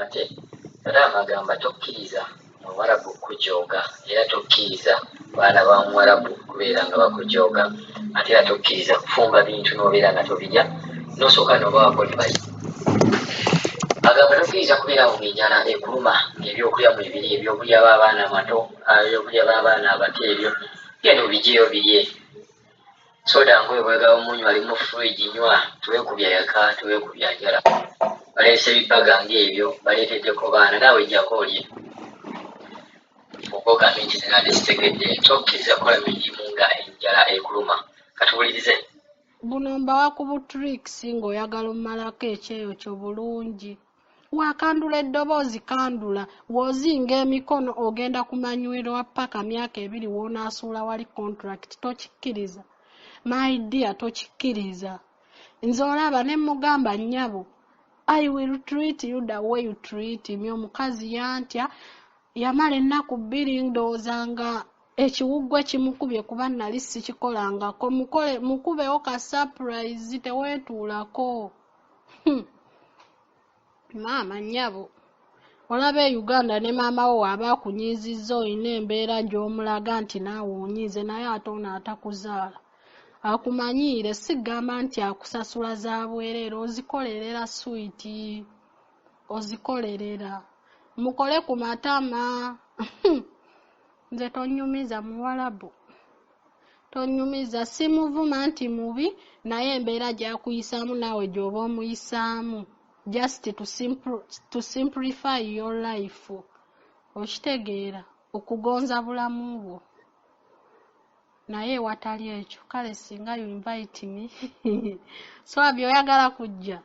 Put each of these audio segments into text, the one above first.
ate Kadaama agamba tokkiriza Muwarabu kujooga era tokkiriza baana ba Muwarabu kubeera nga bakujooga ate era tokkiriza kufumba bintu n'obeera nga tobirya n'osooka n'obaako ne bayi agamba tokkiriza kubeera mu njala ekuluma ng'ebyokulya mu bibiri ebyokulya b'abaana amato ebyokulya b'abaana abato ebyo genda obiggyeyo birye soda ngoye bwegaba omunnyu ali mu fridge nywa teweekubya yaka teweekubya njala baleese ebibaga ng'ebyo baleeteddeko baana naawe jjako olye ogambye nti zinadde zitegedde tokkiriza kukola mirimu nga enjala ekuluma katuwulirize buno mbawa ku butricks ng'oyagala omalako ekyeyo kyo bulungi wakandula eddoboozi kandula w'ozinga emikono ogenda kumanyuirwa paka myaka 2 w'onaasuula wali contract tokikkiriza my dear tokikkiriza nze olaba ne mugamba nnyabo I will treat you the way you treat me omukazi yantya yamala ennaku 2 ndoozanga ekiwuggwe kimukubye kuba nali sikikolangako mukubewo ka surprise teweetuulako maama nnyabo olaba e Uganda ne maama wo aba akunyiizizza olina embeera gy'omulaga nti naawe onyiize naye ate ono atakuzaala akumanyiire sigamba nti akusasula za bwereere ozikolerera swiiti ozikolerera mukole ku matama nze tonyumiza Muwarabu tonyumiza simuvuma nti mubi naye embeera gyakuyisaamu naawe gy'oba omuyisaamu just to simplify your life okitegeera okugonza bulamu bwo naye watali ekyo kale singa you invite me so abyoyagala kujja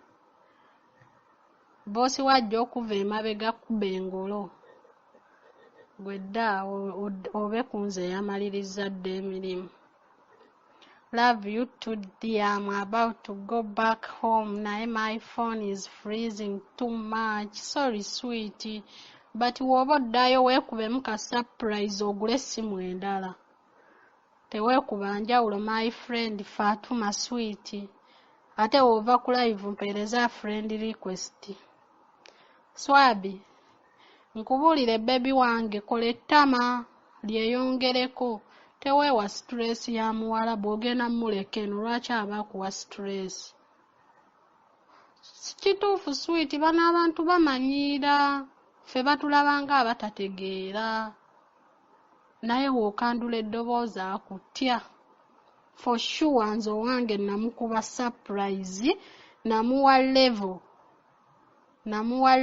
bosi wajja okuva emabega kuba engolo gwe dda obe kunze yamaliriza dda emirimu love you too dear I'm about to go back home naye my phone is freezing too much sorry sweet but woba oddayo weekubemu ka surprise ogule essimu endala teweekuba njawulo my friend Fatuma sweet ate wova ku live mpeereza friend request Swabi nkubuulire baby wange kola ettama lyeyongereko teweewa stress ya Muwarabu ogenda muleka eno lwaki aba akuwa stress kituufu sweet bano abantu bamanyiira ffe batulabanga abatategeera naye wookandula eddoboozi akutya for sure nze owange namukuba surprise namuwa level namuwa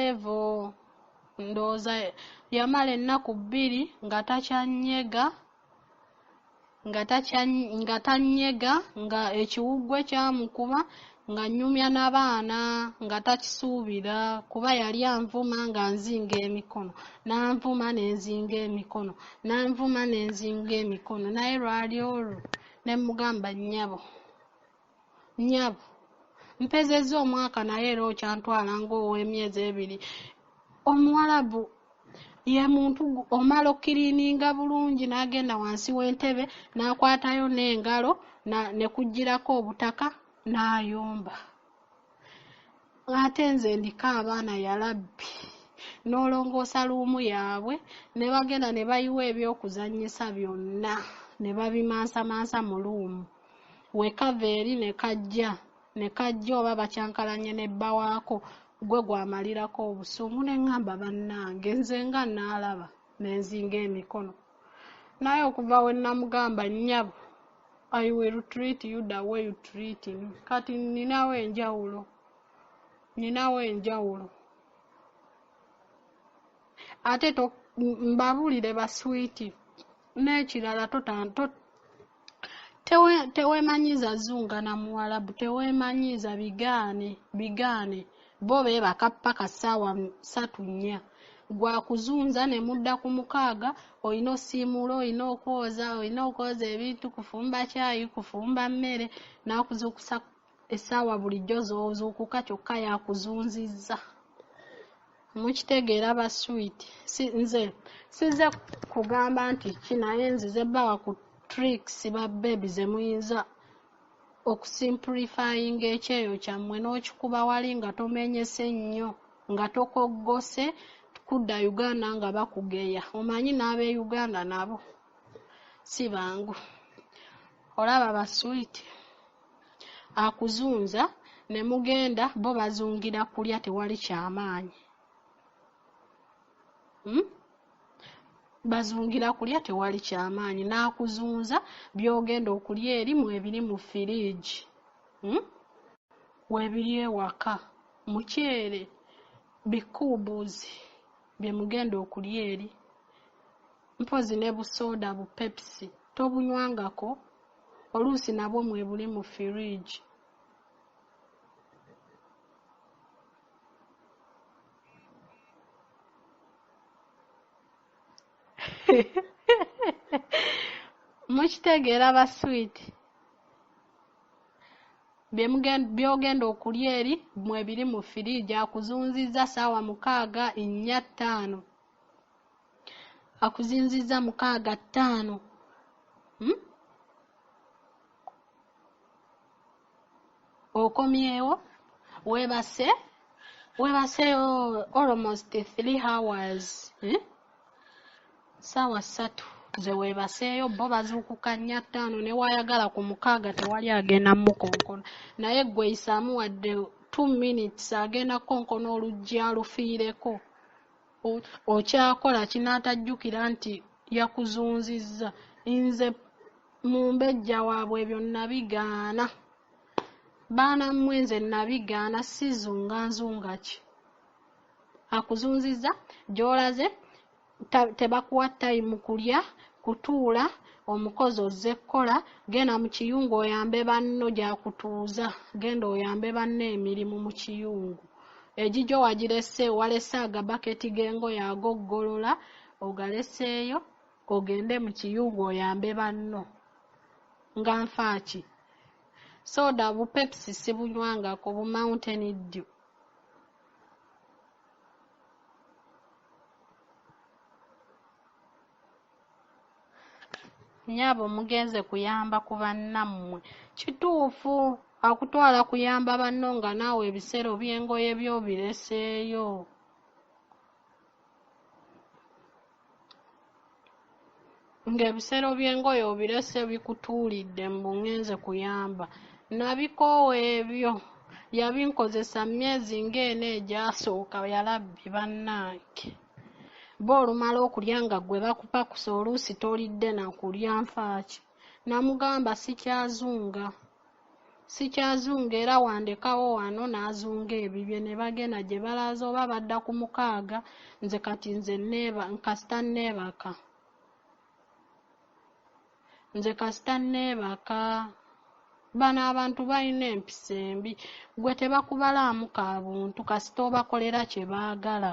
level ndowooza yamala ennaku 2 nga tanyega nga ekiwuggwe kyamukuba nga nnyumya n'abaana nga takisuubira kuba yali anvuma nga nzinga emikono nanvuma nenzinga emikono nanvuma nenzinga emikono naye lwali olwo ne mugamba nnyabo mpezezza omwaka naye era okyantwala ng'ow'emyezi 2 Omuwarabu ye muntu omala okiriininga bulungi n'agenda wansi w'entebe n'akwatayo n'engalo ne kugirako obutaka n'ayomba ate nze ndiko abaana yalabbi n'olongoosa luumu yaabwe ne bagenda ne bayiwa ebyokuzannyisa byonna ne babimansamansa mu luumu wekava eri ne kajja oba bakyankalanye ne bbawaako gwe gwamalirako obusuumu ne ŋŋamba bannange nze nga naalaba nenzinga emikono naye okuva we namugamba nnyabo I will treat you the way you treat me kati ninawo enjawulo ate mbabuulire baswiiti n'ekirala teweemanyiiza zunga na Muwarabu teweemanyiiza bigaane bo beebaka paka ssaawa 3-4 gwakuzunza ne mudda ku 6 olina osiimuula olina okwoza ebintu kufumba caayi kufumba mmere n'akuzuukusa essaawa bulijjo z'ozuukuka kyokka yakuzunzizza mukitegeera baswiiti nze sizze kugamba nti kinaye nzize bbawa tricks babbeebi ze muyinza okusimplifying ekyeyo kyammwe n'okikuba wali nga tomenyese nnyo nga tokoggose kudda Uganda nga bakugeya. Omanyi n'ab'e Uganda nabo si bangu. Olaba baswiti akuzunza ne mugenda bo bazungira kulya tewali kyamaanyi. Bazungira kulya tewali kyamaanyi n'akuzunza byogenda okulya eri mwebiri mu fridge. Webiri ewaka muceere bikubuzi bye mugenda okulya eri. Mpozi ne busoda bu Pepsi tobunywangako oluusi nabwo mwebuli mu fridge. Mukitegeera baswiti byogenda okulya eri mwebiri mu fridge. Akuzunziza ssaawa 6:45 akuzinziza 6:5. Okomyewo webase almost 3 hours. Ssaawa 3 ze weebaseeyo bo bazuukuka 4:05 ne wayagala ku 6 tewali agenda mukonkona naye gwe yisaamu wadde 2 minutes agenda konkona oluggi alufiireko. Okyakola kinaatajjukira nti yakuzunzizza. Nze mu mbejja waabwe ebyo nabigaana. Baana mmwe nze nabigaana sizunga ki. Akuzunzizza gy'olaze tebakuwa time kulya kutuula omukozi ozze kkola genda mu kiyungu oyambe banno gyakutuuza genda oyambe banno emirimu mu kiyungu. Egijjo wagirese walese agabaketi g'engoye agoggolola ogaleseeyo ogende mu kiyungu oyambe banno nga nfaaki. Soda bu Pepsi sibunywangako bu Mountain Dew. Nnyabo mugenze kuyamba ku bannammwe. Kituufu akutwala kuyamba banno nga naawe ebisero by'engoye by'obireseeyo. Ng'ebisero by'engoye obirese bikutuulidde mbu ngenze kuyamba. Nabikoowa ebyo yabinkozesa myezi ng'ena egyasooka yalabbi bannange. Bo olumala okulya nga gwe bakupakusa oluusi tolidde na kulya nfaaki. Namugamba sikyazunga era wandekawo wano n'azunga ebibye ne bagenda gye balaaza oba badda ku 6 nze kati nkasita neebaka. Bano abantu balina empisa embi. Gwe tebakubalaamu ka buntu kasita obakolera kye baagala.